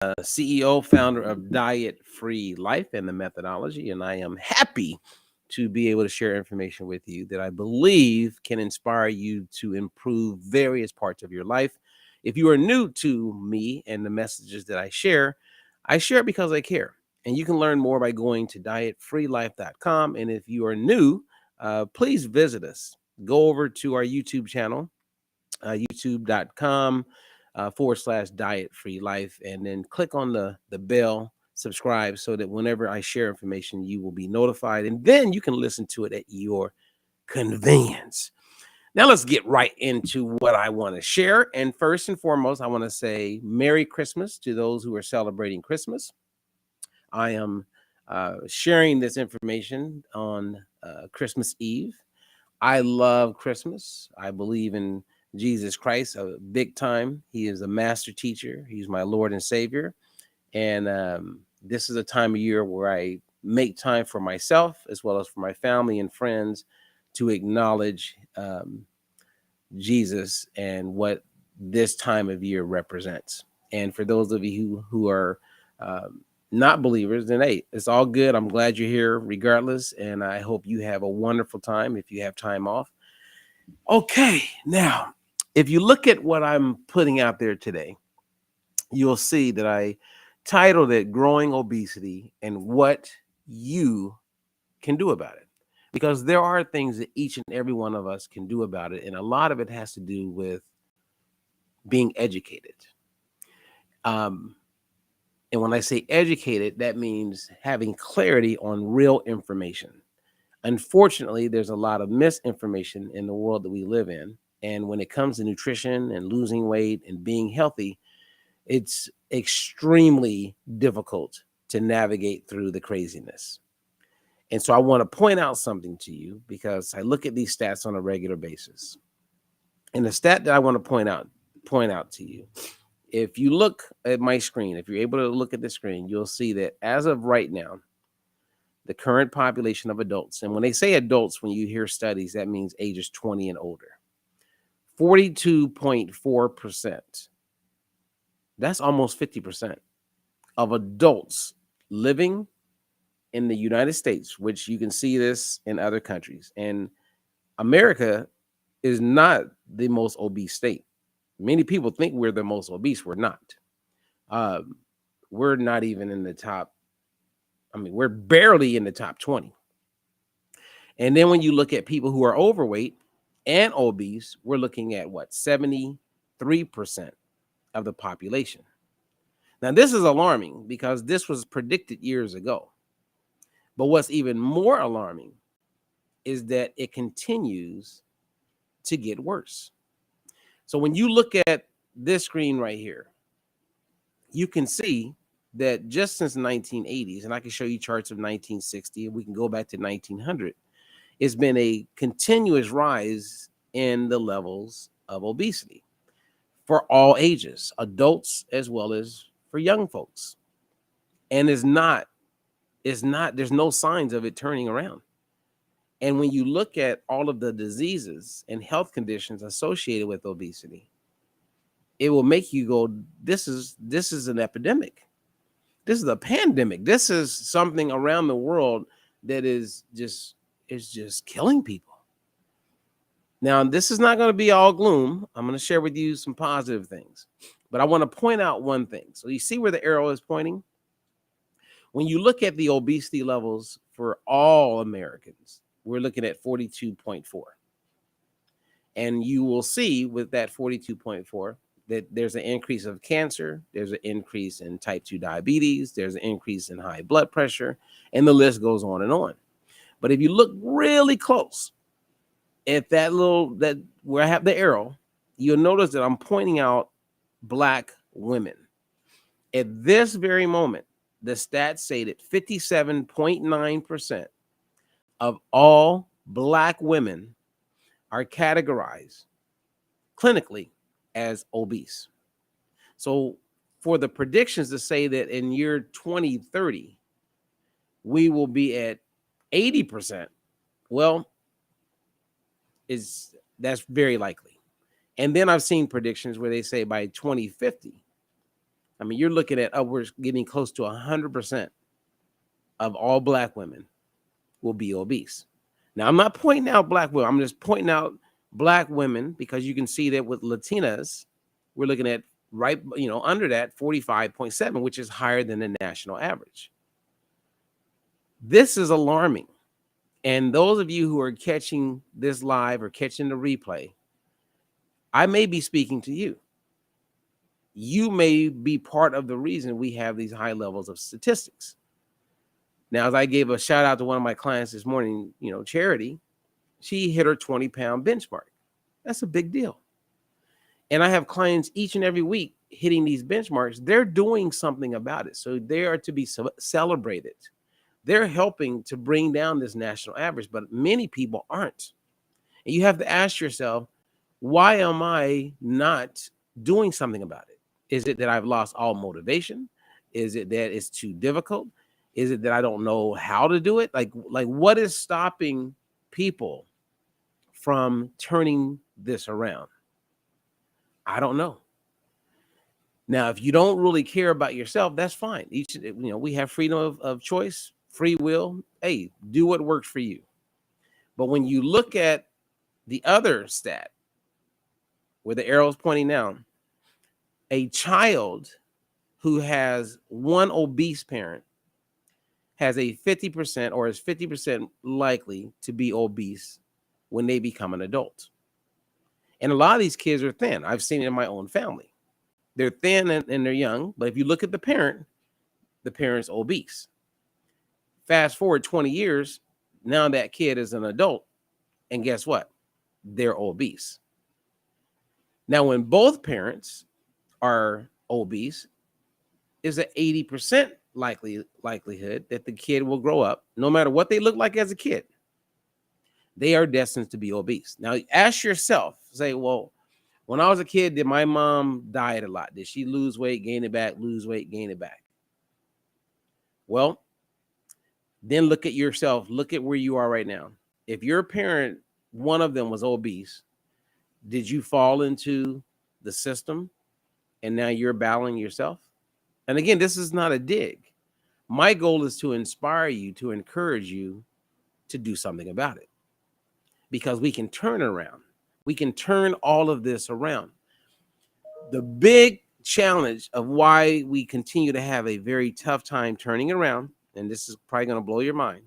CEO, founder of Diet Free Life and the Methodology, and I am happy to be able to share information with you that I believe can inspire you to improve various parts of your life. If you are new to me and the messages that I share it because I care. And you can learn more by going to dietfreelife.com. And if you are new, please visit us. Go over to our YouTube channel, youtube.com /diet free life, and then click on the bell, subscribe, so that whenever I share information, you will be notified, and then you can listen to it at your convenience. Now let's get right into what I want to share. And first and foremost, I want to say Merry Christmas to those who are celebrating Christmas. I am sharing this information on Christmas Eve. I love Christmas. I believe in Jesus Christ big time. He is a master teacher. He's my Lord and Savior. And this is a time of year where I make time for myself as well as for my family and friends to acknowledge Jesus and what this time of year represents. And for those of you who are not believers, then hey, it's all good. I'm glad you're here regardless. And I hope you have a wonderful time if you have time off. Okay, now, if you look at what I'm putting out there today, you'll see that I titled it Growing Obesity and What You Can Do About It. Because there are things that each and every one of us can do about it. And a lot of it has to do with being educated. And when I say educated, that means having clarity on real information. Unfortunately, there's a lot of misinformation in the world that we live in. And when it comes to nutrition and losing weight and being healthy, it's extremely difficult to navigate through the craziness. And so I want to point out something to you because I look at these stats on a regular basis. And the stat that I want to point out to you, if you look at my screen, if you're able to look at the screen, you'll see that as of right now, the current population of adults, and when they say adults, when you hear studies, that means ages 20 and older, 42.4%. That's almost 50% of adults living in the United States, which you can see this in other countries. And America is not the most obese state. Many people think we're the most obese. We're not. We're not even in the top. I mean, we're barely in the top 20. And then when you look at people who are overweight and obese, we're looking at what? 73% of the population. Now, this is alarming because this was predicted years ago. But what's even more alarming is that it continues to get worse. So when you look at this screen right here, you can see that just since the 1980s, and I can show you charts of 1960, and we can go back to 1900, it's been a continuous rise in the levels of obesity for all ages, adults as well as for young folks. And there's no signs of it turning around. And when you look at all of the diseases and health conditions associated with obesity, it will make you go, this is an epidemic. This is a pandemic. This is something around the world that is just killing people. Now, this is not going to be all gloom. I'm going to share with you some positive things, but I want to point out one thing. So you see where the arrow is pointing? When you look at the obesity levels for all Americans, we're looking at 42.4. And you will see with that 42.4 that there's an increase of cancer, there's an increase in type 2 diabetes, there's an increase in high blood pressure, and the list goes on and on. But if you look really close at that where I have the arrow, you'll notice that I'm pointing out Black women. At this very moment, the stats say that 57.9% of all Black women are categorized clinically as obese. So for the predictions to say that in year 2030, we will be at 80%, well, that's very likely. And then I've seen predictions where they say by 2050, I mean, you're looking at upwards getting close to 100% of all Black women will be obese. Now, I'm not pointing out Black women. I'm just pointing out Black women because you can see that with Latinas, we're looking at right, under that 45.7, which is higher than the national average. This is alarming. And those of you who are catching this live or catching the replay, I may be speaking to you. You may be part of the reason we have these high levels of statistics. Now, as I gave a shout out to one of my clients this morning, Charity, she hit her 20-pound benchmark. That's a big deal. And I have clients each and every week hitting these benchmarks. They're doing something about it. So they are to be celebrated. They're helping to bring down this national average, but many people aren't. And you have to ask yourself, why am I not doing something about it? Is it that I've lost all motivation? Is it that it's too difficult? Is it that I don't know how to do it? Like what is stopping people from turning this around? I don't know. Now, if you don't really care about yourself, that's fine. We have freedom of choice, free will. Hey, do what works for you. But when you look at the other stat where the arrow is pointing down, a child who has one obese parent has a 50% or is 50% likely to be obese when they become an adult. And a lot of these kids are thin. I've seen it in my own family. They're thin and they're young, but if you look at the parent's obese. Fast forward 20 years, now that kid is an adult, and guess what? They're obese. Now, when both parents are obese, is an 80% likelihood that the kid will grow up, no matter what they look like as a kid, they are destined to be obese. Now, ask yourself, say, well, when I was a kid, did my mom diet a lot? Did she lose weight, gain it back, lose weight, gain it back? Well, then look at yourself. Look at where you are right now. If your parent, one of them was obese, did you fall into the system and now you're battling yourself? And again, this is not a dig. My goal is to inspire you, to encourage you to do something about it, because we can turn around. We can turn all of this around. The big challenge of why we continue to have a very tough time turning around, and this is probably going to blow your mind,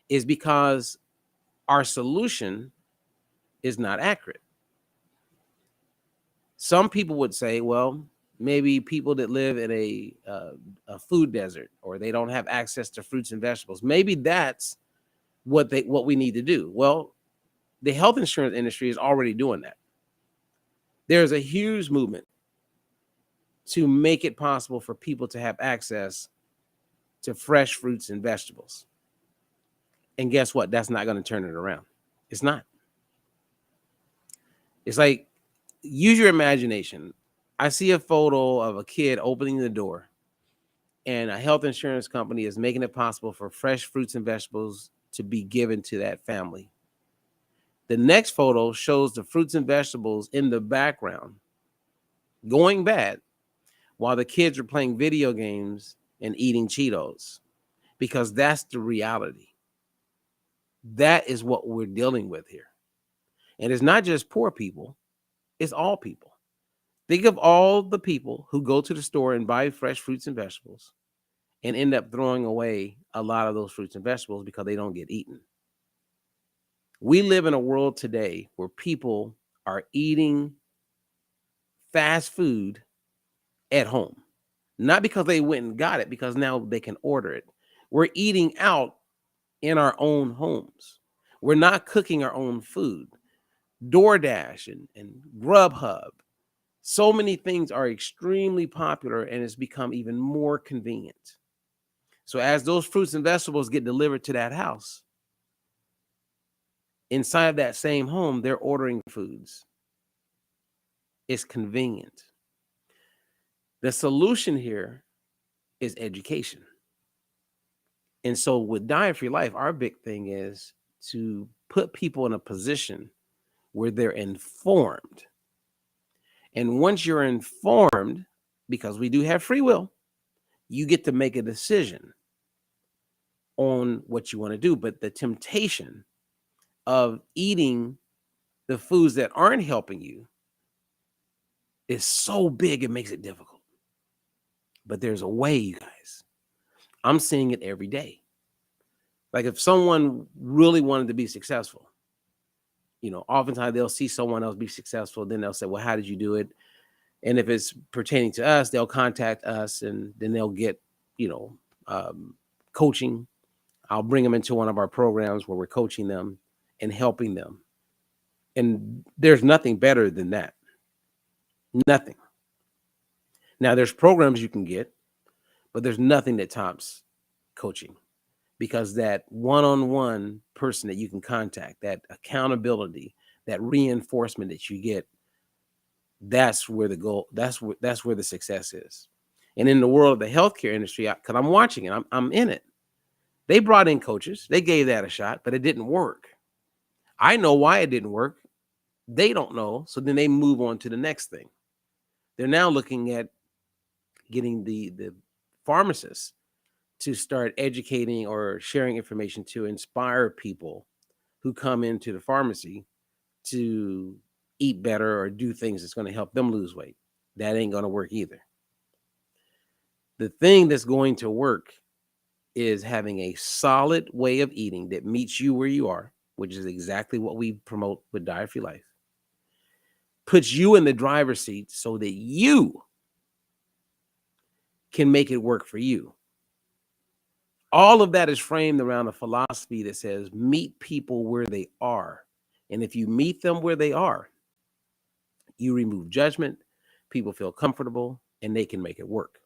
is because our solution is not accurate. Some people would say, well, maybe people that live in a food desert, or they don't have access to fruits and vegetables, maybe that's what we need to do. Well, the health insurance industry is already doing that. There's a huge movement to make it possible for people to have access to fresh fruits and vegetables. And guess what? That's not going to turn it around. It's not. It's like, use your imagination. I see a photo of a kid opening the door, and a health insurance company is making it possible for fresh fruits and vegetables to be given to that family. The next photo shows the fruits and vegetables in the background going bad while the kids are playing video games and eating Cheetos, because that's the reality. That is what we're dealing with here. And it's not just poor people, it's all people. Think of all the people who go to the store and buy fresh fruits and vegetables and end up throwing away a lot of those fruits and vegetables because they don't get eaten. We live in a world today where people are eating fast food at home, not because they went and got it, because now they can order it. We're eating out in our own homes. We're not cooking our own food. DoorDash and Grubhub, so many things are extremely popular, and it's become even more convenient. So as those fruits and vegetables get delivered to that house, inside of that same home, they're ordering foods. It's convenient. The solution here is education. And so with Diet Free Life, our big thing is to put people in a position where they're informed. And once you're informed, because we do have free will, you get to make a decision on what you want to do. But the temptation of eating the foods that aren't helping you is so big, it makes it difficult. But there's a way, you guys. I'm seeing it every day. Like if someone really wanted to be successful, oftentimes they'll see someone else be successful, then they'll say, well, how did you do it? And if it's pertaining to us, they'll contact us, and then they'll get, coaching. I'll bring them into one of our programs where we're coaching them and helping them. And there's nothing better than that. Nothing. Now, there's programs you can get, but there's nothing that tops coaching, because that one-on-one person that you can contact, that accountability, that reinforcement that you get, that's where the goal, that's where the success is. And in the world of the healthcare industry, because I'm watching it, I'm in it. They brought in coaches, they gave that a shot, but it didn't work. I know why it didn't work. They don't know. So then they move on to the next thing. They're now looking at getting the pharmacists to start educating or sharing information to inspire people who come into the pharmacy to eat better or do things that's going to help them lose weight. That ain't going to work either. The thing that's going to work is having a solid way of eating that meets you where you are, which is exactly what we promote with Diet Free Life. Puts you in the driver's seat so that you can make it work for you. All of that is framed around a philosophy that says meet people where they are. And if you meet them where they are, you remove judgment, people feel comfortable, and they can make it work.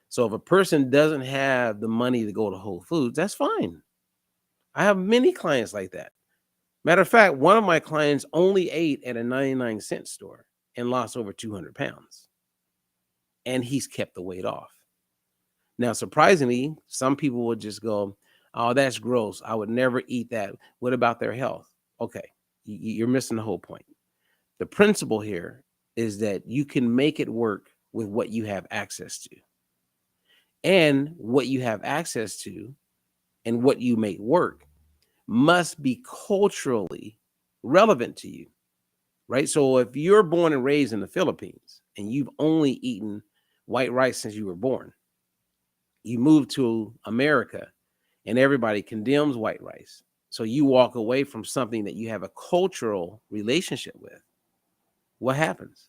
So if a person doesn't have the money to go to Whole Foods, that's fine. I have many clients like that. Matter of fact, one of my clients only ate at a 99-cent store and lost over 200 pounds. And he's kept the weight off. Now, surprisingly, some people would just go, oh, that's gross. I would never eat that. What about their health? Okay, you're missing the whole point. The principle here is that you can make it work with what you have access to. And what you have access to and what you make work must be culturally relevant to you, right? So if you're born and raised in the Philippines and you've only eaten white rice since you were born, you move to America and everybody condemns white rice. So you walk away from something that you have a cultural relationship with. What happens?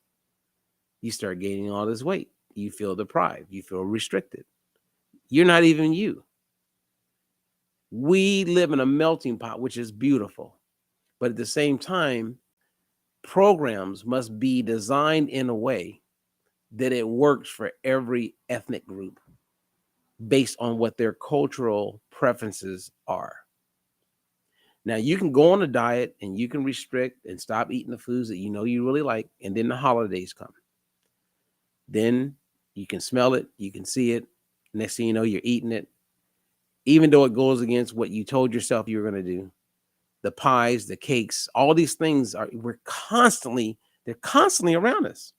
You start gaining all this weight. You feel deprived. You feel restricted. You're not even you. We live in a melting pot, which is beautiful. But at the same time, programs must be designed in a way that it works for every ethnic group based on what their cultural preferences are. Now, you can go on a diet and you can restrict and stop eating the foods that you know you really like, and then the holidays come. Then you can smell it, you can see it. Next thing you know, you're eating it, even though it goes against what you told yourself you were going to do. The pies, the cakes, all these things they're constantly around us.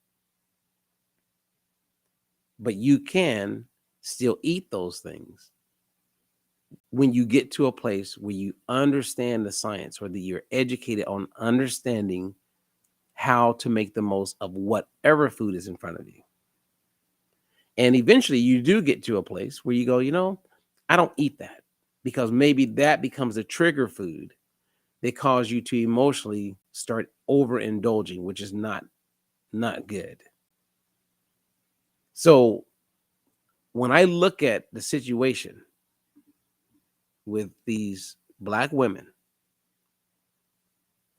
But you can still eat those things when you get to a place where you understand the science, or that you're educated on understanding how to make the most of whatever food is in front of you. And eventually you do get to a place where you go, I don't eat that, because maybe that becomes a trigger food that cause you to emotionally start overindulging, which is not good. So when I look at the situation with these Black women,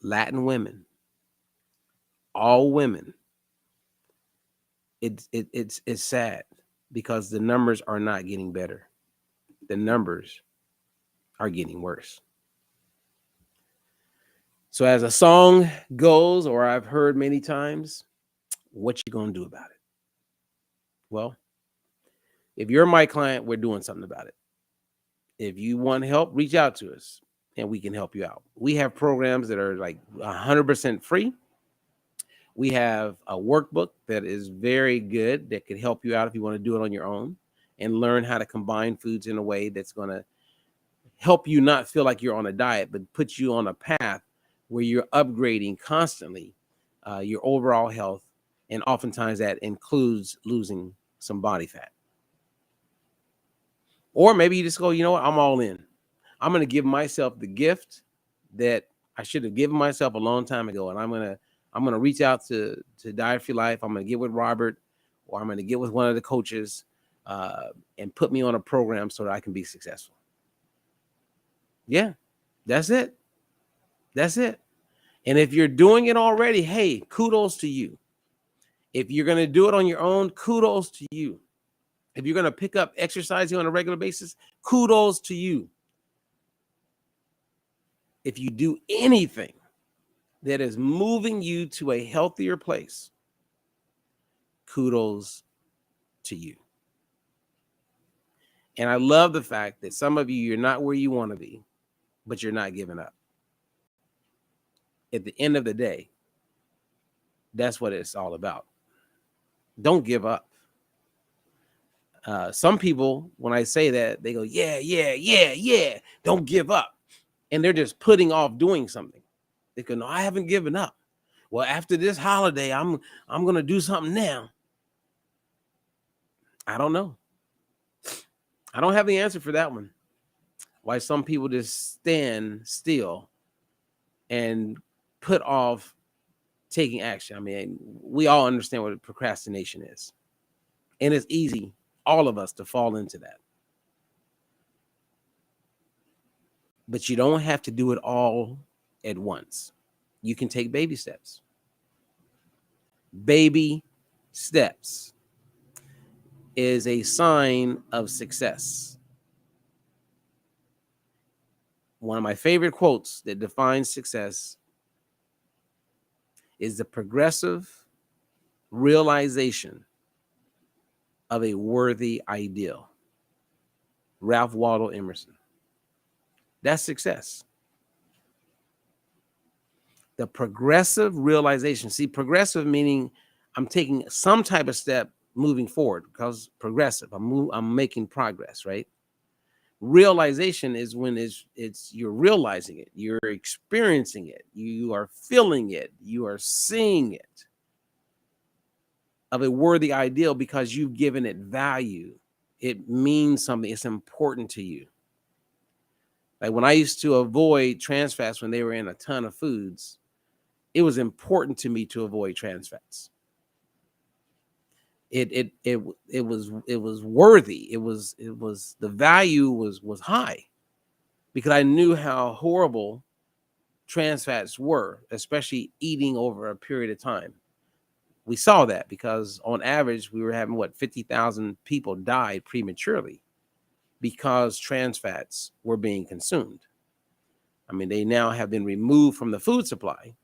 Latin women, all women, it's sad, because the numbers are not getting better. The numbers are getting worse. So as a song goes, or I've heard many times, what you gonna do about it? Well, if you're my client, we're doing something about it. If you want help, reach out to us and we can help you out. We have programs that are like 100% free. We have a workbook that is very good that could help you out if you want to do it on your own and learn how to combine foods in a way that's going to help you not feel like you're on a diet, but put you on a path where you're upgrading constantly your overall health. And oftentimes that includes losing some body fat. Or maybe you just go, you know what, I'm all in. I'm going to give myself the gift that I should have given myself a long time ago. And I'm going to reach out to Diet for Life. I'm going to get with Robert, or I'm going to get with one of the coaches and put me on a program so that I can be successful. Yeah, that's it. That's it. And if you're doing it already, hey, kudos to you. If you're going to do it on your own, kudos to you. If you're going to pick up exercising on a regular basis, kudos to you. If you do anything that is moving you to a healthier place, kudos to you. And I love the fact that some of you, you're not where you want to be, but you're not giving up. At the end of the day, that's what it's all about. Don't give up. Some people, when I say that, they go, yeah, don't give up. And they're just putting off doing something. They go, no, I haven't given up. Well, after this holiday, I'm going to do something now. I don't know. I don't have the answer for that one. Why some people just stand still and put off taking action. I mean, we all understand what procrastination is. And it's easy, all of us, to fall into that. But you don't have to do it all at once. You can take baby steps. Baby steps is a sign of success. One of my favorite quotes that defines success is the progressive realization of a worthy ideal. Ralph Waldo Emerson. That's success. The progressive realization. See, progressive meaning I'm taking some type of step moving forward, because progressive, I'm making progress, right? Realization is when it's you're realizing it, you're experiencing it, you are feeling it, you are seeing it, of a worthy ideal, because you've given it value. It means something. It's important to you. Like when I used to avoid trans fats when they were in a ton of foods, it was important to me to avoid trans fats. It was worthy. It was the value was high, because I knew how horrible trans fats were, especially eating over a period of time. We saw that because on average we were having 50,000 people died prematurely because trans fats were being consumed. I mean, they now have been removed from the food supply.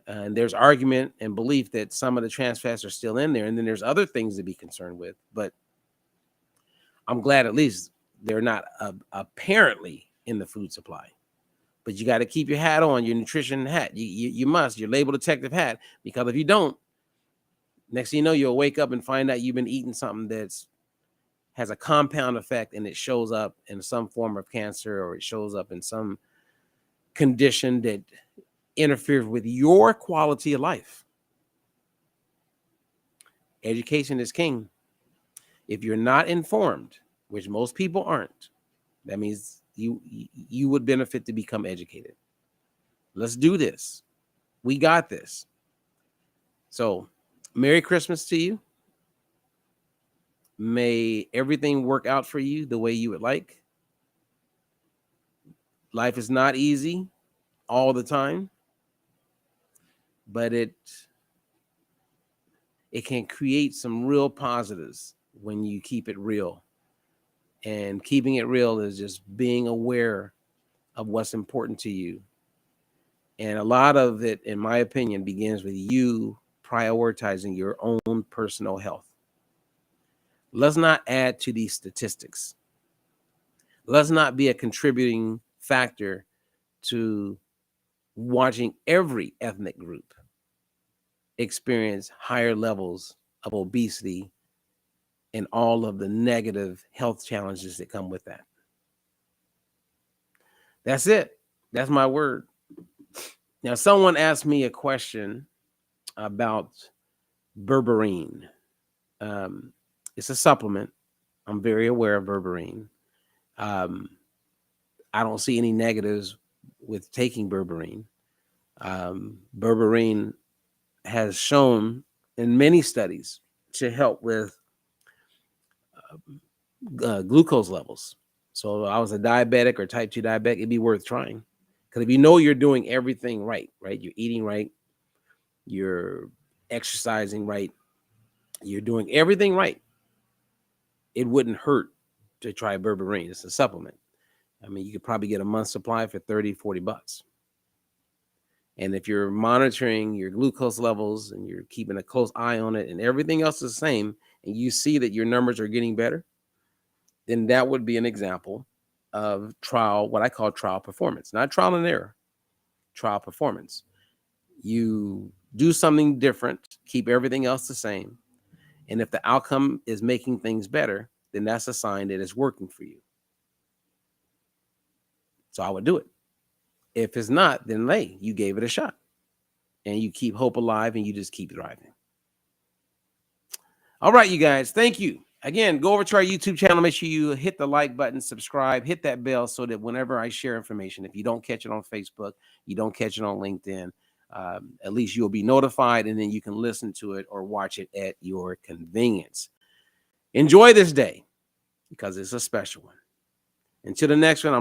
And there's argument and belief that some of the trans fats are still in there. And then there's other things to be concerned with. But I'm glad at least they're not apparently in the food supply. But you got to keep your hat on, your nutrition hat. You must, your label detective hat. Because if you don't, next thing you know, you'll wake up and find out you've been eating something that's has a compound effect, and it shows up in some form of cancer, or it shows up in some condition that interferes with your quality of life. Education is king. If you're not informed, which most people aren't, that means you would benefit to become educated. Let's do this. We got this. So, Merry Christmas to you. May everything work out for you the way you would like. Life is not easy all the time, but it can create some real positives when you keep it real. And keeping it real is just being aware of what's important to you. And a lot of it, in my opinion, begins with you prioritizing your own personal health. Let's not add to these statistics. Let's not be a contributing factor to watching every ethnic group experience higher levels of obesity and all of the negative health challenges that come with that. That's it. That's my word. Now, someone asked me a question about berberine. It's a supplement. I'm very aware of berberine. I don't see any negatives with taking berberine. Berberine has shown in many studies to help with glucose levels. So if I was a diabetic or type 2 diabetic, it'd be worth trying. Because if you know you're doing everything right, you're eating right, you're exercising right, you're doing everything right, it wouldn't hurt to try berberine. It's a supplement. I mean, you could probably get a month's supply for 30, 40 bucks. And if you're monitoring your glucose levels and you're keeping a close eye on it and everything else is the same, and you see that your numbers are getting better, then that would be an example of trial, what I call trial performance, not trial and error, trial performance. You do something different, keep everything else the same. And if the outcome is making things better, then that's a sign that it's working for you. So I would do it. If it's not, then hey, you gave it a shot and you keep hope alive and you just keep driving. All right, you guys, thank you. Again, go over to our YouTube channel. Make sure you hit the like button, subscribe, hit that bell so that whenever I share information, if you don't catch it on Facebook, you don't catch it on LinkedIn, at least you'll be notified and then you can listen to it or watch it at your convenience. Enjoy this day because it's a special one. Until the next one, I'm